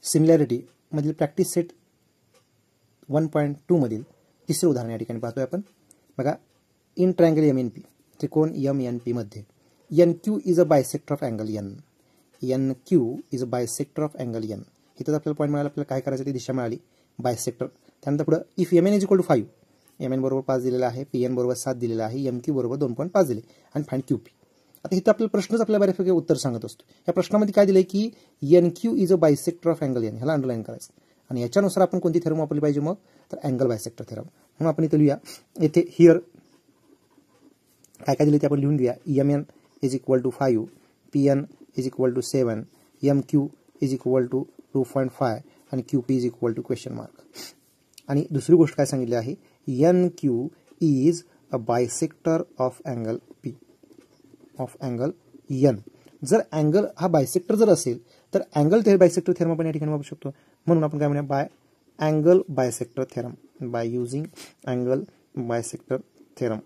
Similarity मधील practice set 1.2 मधील तिसरे उदाहरण या ठिकाणी पाहतोय आपण. बघा, इन ट्रायंगल MNP, त्रिकोण MNP मध्ये NQ is a bisector of angle N. NQ is a bisector of angle N. इथं आपल्याला पॉईंट मिळाला, आपल्याला काय करायचं ती दिशा मिळाली, बायसेक्टर. त्यानंतर पुढे if MN is equal to 5, MN बरोबर 5 दिलेला आहे, PN बरोबर 7 दिलेला आहे, MQ बरोबर 2.5 दिले आणि फाइंड QP. आता इथं आपल्याला प्रश्नच आपल्याला बऱ्यापैकी उत्तर सांगत असतो. या प्रश्नामध्ये काय दिलंय की NQ is a bisector of angle N, ह्याला अंडरलाईन करायचं आणि याच्यानुसार आपण कोणती थेरम वापरली पाहिजे मग, तर अँगल बायसेक्टर थेरम. म्हणून आपण इथे लिहूया, येथे हिअर काय काय दिले ते आपण लिहून घेऊया. MN is equal to 5, PN is equal to 7, MQ is equal to 2.5 आणि QP is equal to question mark. आणि दुसरी गोष्ट काय सांगितली आहे, NQ is a bisector of angle P, of angle N. जर अँगल हा बायसेक्टर जर असेल तर अँगल बायसेक्टर थेरम आपण या ठिकाणी वापरू शकतो. म्हणून आपण काय म्हणूया, by angle bisector theorem, by using angle bisector theorem.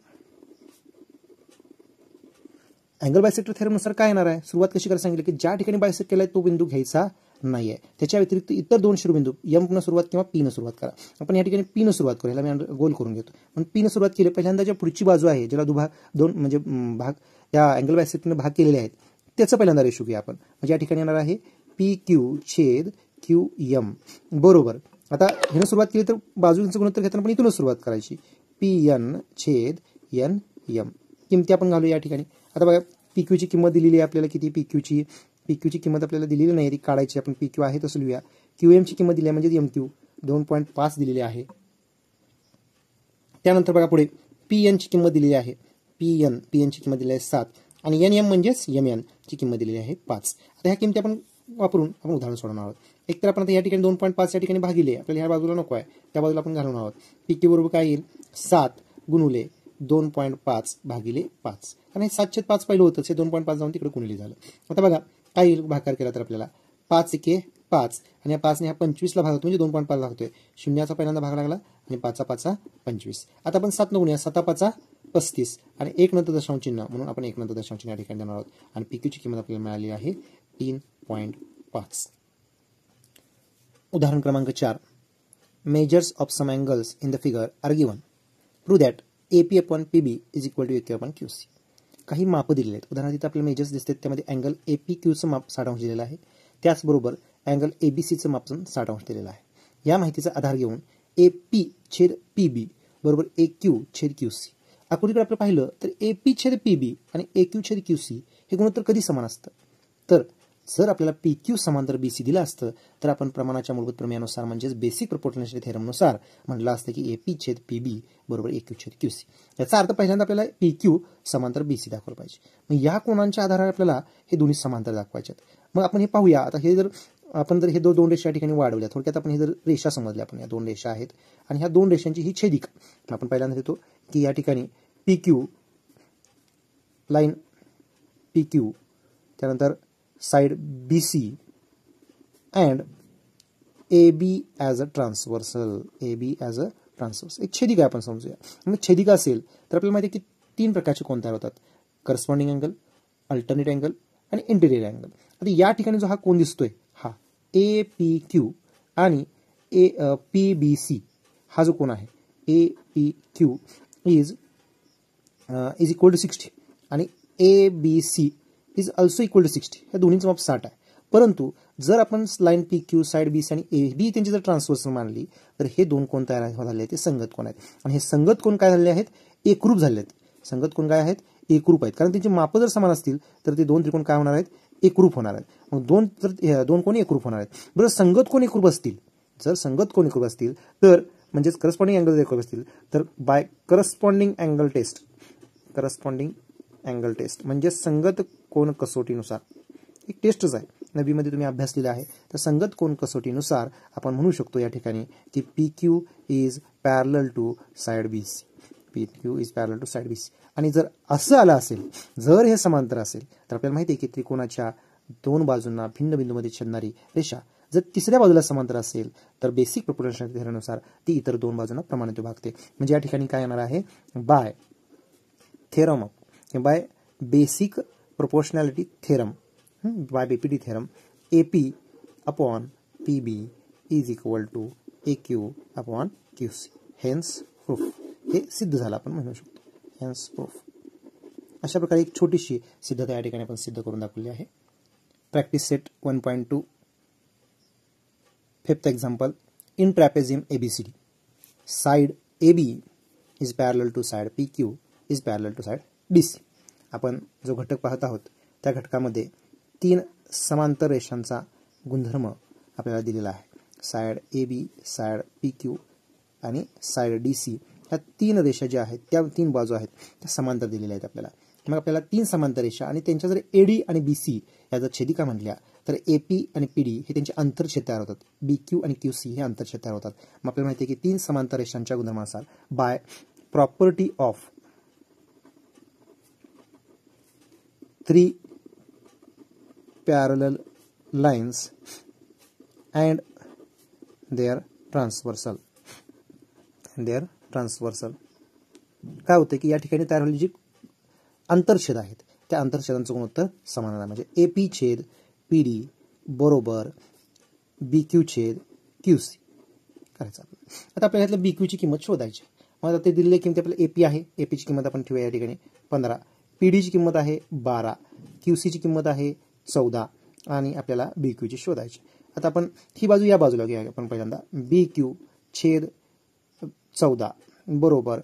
Angle bisector थेरमनुसार काय येणार आहे, सुरुवात कशी करायला सांगितली की ज्या ठिकाणी बायसेक्ट केलाय तो बिंदू घ्यायचा नाही आहे, त्याच्या व्यतिरिक्त इतर दोन शिरोबिंदू M न सुरुवात किंवा P न सुरुवात करा. आपण या ठिकाणी P न सुरुवात करू, ह्याला मी गोल करून घेतो. पण P न सुरुवात केली, पहिल्यांदा ज्या पुढची बाजू आहे ज्याला दोन म्हणजे भाग या अँगल बायसेक्टरने भाग केलेले आहेत त्याचं पहिल्यांदा रेशो घेऊया आपण. म्हणजे या ठिकाणी येणार आहे PQ छेद QM बरोबर. आता ह्यानं सुरुवात केली तर बाजूंचं गुणोत्तर घेताना पण इथूनच सुरुवात करायची, PN छेद NM. किमती आपण घालू या ठिकाणी. आता बघा, PQ ची किंमत दिलेली आहे आपल्याला, किती PQ ची किंमत आपल्याला दिलेली नाही, ती काढायची. आपण PQ आहे तसं लिहूया. QM ची किंमत दिली आहे म्हणजे MQ 2.5 दिलेली आहे. त्यानंतर बघा पुढे PN ची किंमत दिलेली आहे, PN ची किंमत दिलेली आहे 7 आणि NM म्हणजेच MN ची किंमत दिलेली आहे 5. आता ह्या किमती आपण वापरून आपण उदाहरण सोडवणार आहोत. एक तर आपण आता या ठिकाणी 2.5 या ठिकाणी भागिले, आपल्याला ह्या बाजूला नको आहे, त्या बाजूला आपण घालून आहोत. PQ बरोबर काय येईल, 7 गुणुले 2.5 भागिले 5. आणि हे 7/5 पहिलं होतं, हे 2.5 जाऊन तिकडे गुणिले झालं. आता बघा काय येईल, भागाकार केला तर आपल्याला 5 एके 5 आणि या 5 ने ह्या 25ला भाग होतो म्हणजे 2.5 लागतोय. शून्याचा पहिल्यांदा भाग लागला आणि 5 25. आता आपण 7 न गुणूया, 7 35 आणि 1 नंतर दशांश चिन्ह, म्हणून आपण 1 नंतर दशांश चिन्ह या ठिकाणी देणार आहोत. आणि PQ ची किंमत आपल्याला मिळाली आहे 3.5. उदाहरण क्रमांक 4. Measures of some angles in the figure are given. Prove that AP upon PB is equal to AQ upon QC. काही माप दिलेले आहेत. उदाहरणार्थ इथे आपल्याला मेजर्स दिसतात, त्यामध्ये अँगल APQचं माप 60 अंश दिलेलं आहे, त्याचबरोबर अँगल ABCचं माप 60 अंश दिलेलं आहे. या माहितीचा आधार घेऊन AP छेद PB बरोबर AQ छेद QC. आकृतीकडे आपण पाहिलं तर AP छेद PB आणि AQ छेद QC हे गुणोत्तर कधी समान असतं, तर जर आपल्याला PQ समांतर BC दिलं असतं तर आपण प्रमाणाच्या मूलभूत प्रमेयानुसार म्हणजेच बेसिक प्रोपोर्शनॅलिटी थेरमनुसार म्हटलं असतं की AP छेद PB बरोबर AQ छेद QC. याचा अर्थ पहिल्यांदा आपल्याला PQ समांतर BC दाखवलं पाहिजे. मग या कोणांच्या आधारावर आपल्याला हे दोन्ही समांतर दाखवायचे आहेत. मग आपण हे पाहूया. आता हे जर आपण जर हे दोन रेषा या ठिकाणी वाढवल्या, थोडक्यात आपण हे जर रेषा समजल्या, आपण या 2 रेषा आहेत आणि ह्या 2 रेषांची ही छेदिका आपण पहिल्यांदा देतो की या ठिकाणी PQ लाईन PQ, त्यानंतर side BC and AB as a transversal, AB as a transversal. एक छेदिका आपण समजूया. मग छेदिका असेल तर आपल्याला माहिती आहे की 3 प्रकारचे कोण तयार होतात, करस्पॉन्डिंग अँगल, अल्टरनेट अँगल आणि इंटिरियर अँगल. आता या ठिकाणी जो हा कोन दिसतोय हा APQ आणि PBC हा जो कोन आहे APQ इज इक्वल टू 60 आणि ABC is also equal to 60. या दोन्हीचं माप 60 आहे. परंतु जर आपण लाईन PQ, साइड BC आणि AB त्यांची जर ट्रान्सव्हर्सल मानली तर हे 2 कोन तयार झाले ते संगत कोन आहेत. आणि हे संगत कोन काय झालेले आहेत, एकरूप झाले आहेत. संगत कोन काय आहेत, एकरूप आहेत. कारण त्यांची माप जर समान असतील तर ते 2 त्रिकोण काय होणार आहेत, एकरूप होणार आहेत. मग 2 कोन एकरूप होणार आहेत. बरं, संगत कोन एकरूप असतील, जर संगत कोन एकरूप असतील तर म्हणजेच करस्पॉन्डिंग अँगल एकरूप असतील तर by corresponding angle test, corresponding angle test म्हणजे संगत कोन कसोटीनुसार, एक टेस्टच आहे, नबीमध्ये तुम्ही अभ्यासलेला आहे. तर संगत कोन कसोटीनुसार आपण म्हणू शकतो या ठिकाणी की PQ is parallel to side BC, PQ is parallel to side BC. आणि जर असं आलं असेल, जर हे समांतर असेल तर आपल्याला माहिती आहे की त्रिकोणाच्या 2 बाजूंना भिन्न बिंदूमध्ये छेदणारी रेषा जर तिसऱ्या बाजूला समांतर असेल तर बेसिक प्रोपोर्शनॅलिटी थेरमनुसार ती इतर 2 बाजूंना प्रमाणात विभागते. म्हणजे या ठिकाणी काय येणार आहे, by theorem of, by basic proportionality theorem, by BPT theorem AP upon PB is equal to AQ upon QC. Hence proof. हे सिद्ध झालं आपण म्हणू शकतो. Hence proof. अशा प्रकारे एक छोटीशी सिद्धता या ठिकाणी आपण सिद्ध करून दाखवली आहे. Practice set 1.2. Fifth example. In trapezium ABCD side AB is parallel to side PQ is parallel to side DC. आपण जो घटक पाहत आहोत त्या घटकामध्ये 3 समांतर रेषांचा गुणधर्म आपल्याला दिलेला आहे. साइड AB, साइड PQ आणि साइड DC ह्या 3 रेषा ज्या आहेत त्या 3 बाजू आहेत त्या समांतर दिलेल्या आहेत आपल्याला. मग आपल्याला 3 समांतर रेषा आणि त्यांच्या जर AD आणि BC या जर छेदिका म्हटल्या तर AP आणि PD हे त्यांचे आंतरछेद तयार होतात. BQ आणि QC हे आंतरछेद तयार होतात. मग आपल्याला माहिती आहे की 3 समांतर रेषांच्या गुणधर्मानुसार by property of 3 parallel lines and their transversal काय होतं की या ठिकाणी तयार झालेली जी आंतरछेद आहेत त्या आंतरछेदांचं गुणोत्तर समान आहे. म्हणजे AP छेद PD बरोबर BQ छेद QC करायचं. आता आपल्याला यातल्या BQ ची किंमत शोधायची. मग आता ते दिलेली किंमत आपल्याला AP आहे. AP ची किंमत आपण ठेवूया या ठिकाणी 15. PD ची किंमत आहे 12. QC ची किंमत आहे 14 आणि आपल्याला BQ ची शोधायची. आता आपण ही बाजू या बाजूला घेऊया. आपण पहिल्यांदा BQ छेद 14 बरोबर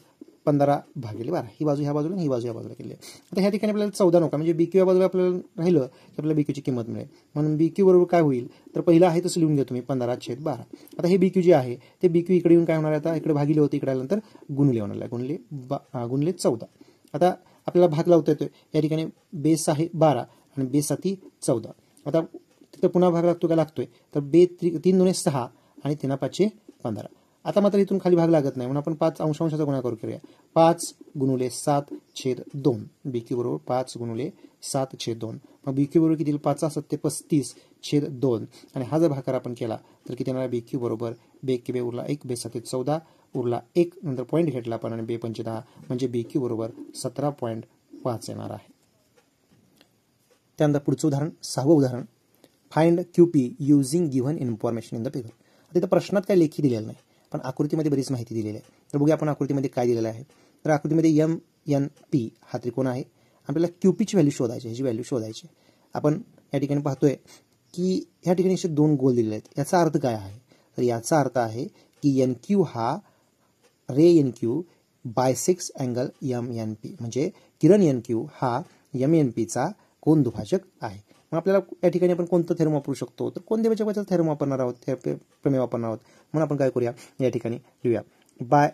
15 भागिले 12. ही बाजू ह्या बाजूला, ही बाजू या बाजूला केली आहे. आता ह्या ठिकाणी आपल्याला 14 नका म्हणजे BQ या बाजूला आपल्याला राहिलं की आपल्याला BQ ची किंमत मिळेल. म्हणून BQ बरोबर काय होईल तर पहिलं आहे तसं लिहून घ्या तुम्ही 15/12. आता हे BQ जे आहे ते BQ इकडे येऊन काय होणार आहे. आता इकडे भागिले होते, इकडे आल्यानंतर गुणले होणार आहे. गुणले 14. आता आपल्याला भाग लावता येतोय. या ठिकाणी बेस आहे 12 आणि बेस साथी 14. आता तिथे पुन्हा भाग लागतो का लागतोय तर 3 दुणे 6 आणि 3 5 15. आता मात्र इथून खाली भाग लागत नाही म्हणून आपण 5 अंशांचा गुणाकार करूया. 5 गुणुले 7/2. BQ बरोबर 5 गुणुले 7/2. मग BQ बरोबर किती 5 7 35/2 आणि हा जर भागाकार आपण केला तर किती येणार. BQ बरोबर बे उरला 1 बे 7 14 उरला 1 नंतर पॉईंट घेतला आपण आणि 2 5 10 म्हणजे BQ बरोबर 17.5 येणार आहे. त्यानंतर पुढचं उदाहरण 6वं उदाहरण. Find QP using given information in the figure. आता इथं प्रश्नात काय लेखी दिलेलं नाही पण आकृतीमध्ये बरीच माहिती दिलेली आहे. तर बघूया आपण आकृतीमध्ये काय दिलेलं आहे. तर आकृतीमध्ये MNP हा त्रिकोण आहे. आपल्याला QP ची व्हॅल्यू शोधायची, ह्याची व्हॅल्यू शोधायची. आपण या ठिकाणी पाहतोय की ह्या ठिकाणी असे 2 गोल दिलेले आहेत. याचा अर्थ काय आहे तर याचा अर्थ आहे की NQ हा रे NQ बायसेक्स अँगल MNP म्हणजे किरण NQ हा MNP चा कोन दुभाजक आहे. मग आपल्याला या ठिकाणी आपण कोणतं थेरम वापरू शकतो तर कोण देवाच्या थेरम वापरणार आहोत, प्रमेय वापरणार आहोत. म्हणून आपण काय करूया या ठिकाणी लिहूया बाय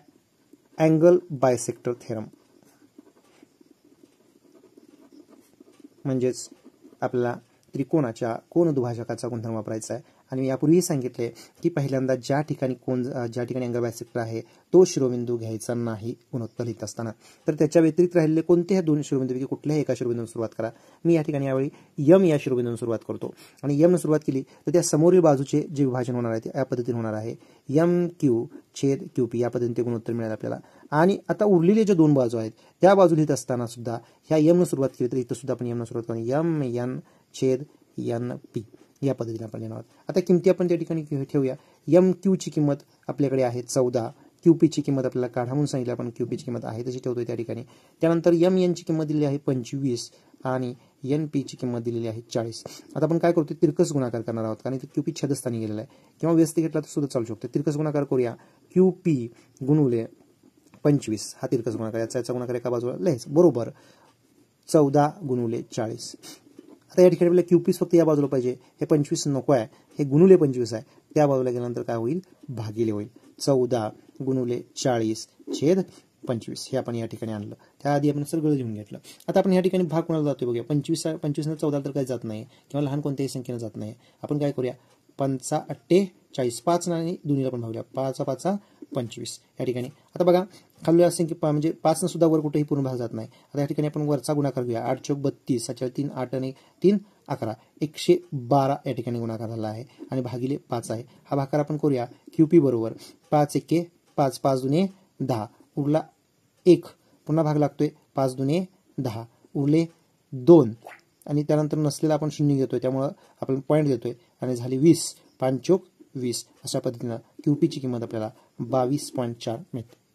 अँगल बायसेक्टर थेरम. म्हणजेच आपल्याला त्रिकोणाच्या कोन दुभाजकाचा गुणधर्म वापरायचा आहे. आणि मी यापूर्वी सांगितले की पहिल्यांदा ज्या ठिकाणी अँगल बायसेक्टर आहे तो शिरोबिंदू घ्यायचा नाही गुणोत्तर लिहित असताना. तर त्याच्या व्यतिरिक्त राहिलेले कोणत्याही 2 शिरोबिंदूपैकी कुठल्याही एका शिरोबिंदून सुरुवात करा. मी या ठिकाणी यावेळी M या शिरोबिंदून सुरुवात करतो आणि M न सुरुवात केली तर त्या समोरील बाजूचे जे विभाजन होणार आहे ते या पद्धतीने होणार आहे. MQ छेद QP या पद्धतीने ते गुणोत्तर मिळेल आपल्याला. आणि आता उरलेले जे 2 बाजू आहेत त्या बाजू लिहित असताना सुद्धा ह्या M न सुरुवात केली तर इथं सुद्धा आपण M न सुरुवात करू. MN छेद NP या पद्धतीने आपण लिहिणार आहोत. आता किमती आपण त्या ठिकाणी ठेवूया. MQ ची किंमत आपल्याकडे आहे 14. QP ची किंमत आपल्याला काढा म्हणून सांगितलं आपण. QP ची किंमत आहे तशी ठेवतोय त्या ठिकाणी. त्यानंतर MN ची किंमत दिलेली आहे 25 आणि NP ची किंमत दिलेली आहे 40. आता आपण काय करतो तिरकस गुणाकार करणार आहोत कारण QP छेदस्थानी गेलेला आहे किंवा व्यस्त घेतला तर सुद्धा चालू शकतो. तिरकस गुणाकार करूया. QP गुणुले 25 हा तिरकस गुणाकार, याचा गुणाकार एका बाजूला लिहायचा बरोबर 14 गुणुले 40. आता या ठिकाणी आपल्याला QP फक्त या बाजूला पाहिजे. हे 25 नको आहे, हे गुणुले 25 आहे. त्या बाजूला गेल्यानंतर काय होईल भागिले होईल. 14 गुणुले 40 छेद 25 हे आपण या ठिकाणी आणलं. त्याआधी आपण सगळं लिहून घेतलं. आता आपण या ठिकाणी भाग कोणाला जातोय बघूया. 25 ने 14 तर काही जात नाही किंवा लहान कोणत्याही संख्येने जात नाही. आपण काय करूया 5×8 = 5 आणि दोन्हीला पण भागूया. 5×5 = 25 या ठिकाणी. आता बघा खाली संख्या म्हणजे 5 न सुद्धा वर कुठेही पूर्ण भाग जात नाही. आता या ठिकाणी आपण वरचा गुणाकार घेऊया. 8×32 3 8 आणि 3 11 112 या ठिकाणी गुणाकार झाला आहे आणि भागिले 5 आहे. हा भागाकार आपण करूया. QP बरोबर 5 1 5 5 दुने 10 उरला 1 पुन्हा भाग लागतोय 5 दुने 10 उरले 2 आणि त्यानंतर नसलेला आपण 0 घेतोय त्यामुळे आपण पॉईंट देतोय आणि झाली 20 5 चोक 20 अशा पद्धतीनं QP ची किंमत आपल्याला 22.4 मिळते.